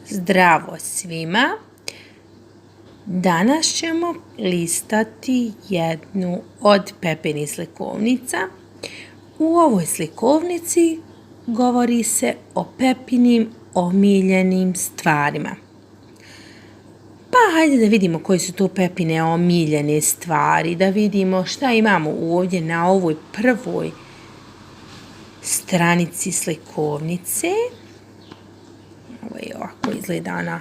Zdravo svima! Danas ćemo listati jednu od Pepinih slikovnica. U ovoj slikovnici govori se o Pepinim omiljenim stvarima. Pa hajde da vidimo koje su to Pepine omiljene stvari, da vidimo šta imamo ovdje na ovoj prvoj stranici slikovnice. Ovo je ovako izgleda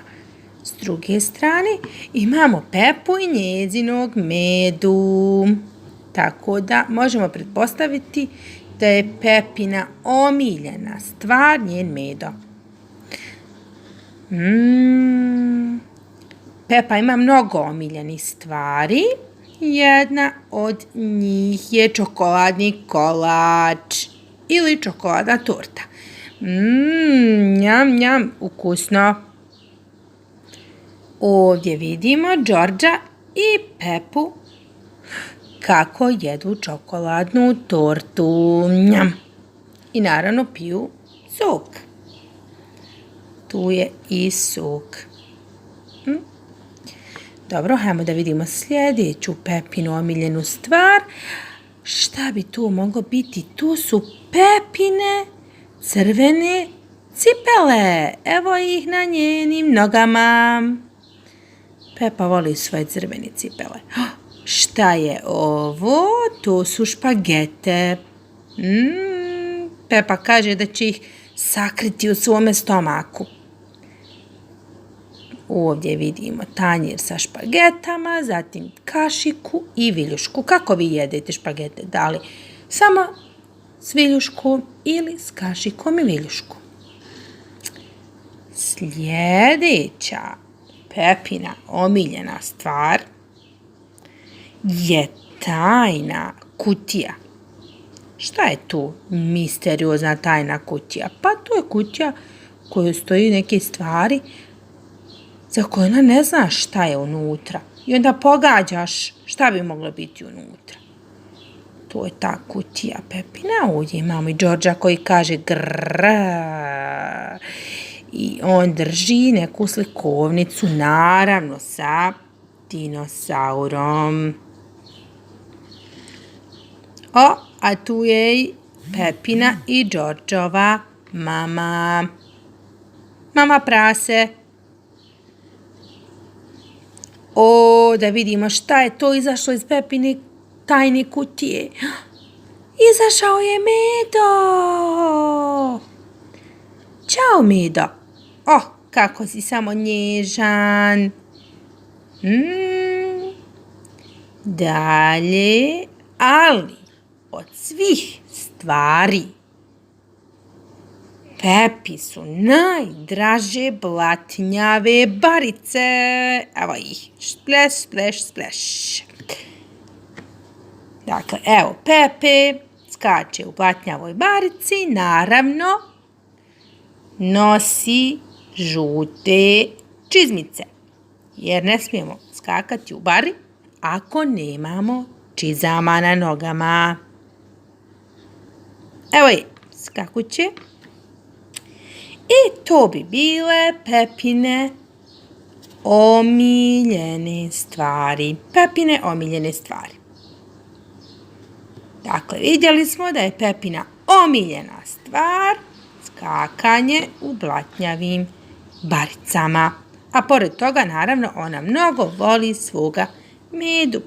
s druge strane. Imamo Pepu i njezinog Medu. Tako da možemo pretpostaviti da je Pepina omiljena stvar njen Medo. Pepa ima mnogo omiljenih stvari. Jedna od njih je čokoladni kolač ili čokoladna torta. Njam, njam, ukusno. Ovdje vidimo Đorđa i Pepu kako jedu čokoladnu tortu. Njam. I naravno piju sok. Tu je i sok. Dobro, hajmo da vidimo sljedeću Pepinu omiljenu stvar. Šta bi tu moglo biti? Tu su Pepine crvene cipele. Evo ih na njenim nogama. Pepa voli svoje crvene cipele. Šta je ovo? To su špagete. Pepa kaže da će ih sakriti u svome stomaku. Ovdje vidimo tanjir sa špagetama, zatim kašiku i viljušku. Kako vi jedete špagete? Da li samo s viljuškom ili s kašikom i viljuškom? Sljedeća Pepina omiljena stvar je tajna kutija. Šta je tu misteriozna tajna kutija? Pa to je kutija u kojoj stoji neke stvari za koje ona ne zna šta je unutra. I onda pogađaš šta bi moglo biti unutra. To je ta kutija Pepina. Ovdje imamo i Đorđa koji kaže grrrr. I on drži neku slikovnicu, naravno sa dinosaurom. A tu je i Pepina i Đorđova mama. Mama prase. Da vidimo šta je to izašlo iz Pepine tajne kutije. Izašao je Medo. Ćao, Medo. Kako si samo nježan. Dalje, ali od svih stvari Pepi su najdraže blatnjave barice. Evo ih. Spleš, spleš, spleš. Dakle, evo Pepe skače u blatnjavoj barici. Naravno, nosi žute čizmice. Jer ne smijemo skakati u bari ako nemamo čizama na nogama. Evo je, skakuće. I to bi bile Pepine omiljene stvari. Pepine omiljene stvari. Dakle, vidjeli smo da je Pepina omiljena stvar skakanje u blatnjavim baricama. A pored toga, naravno, ona mnogo voli svoga Medu.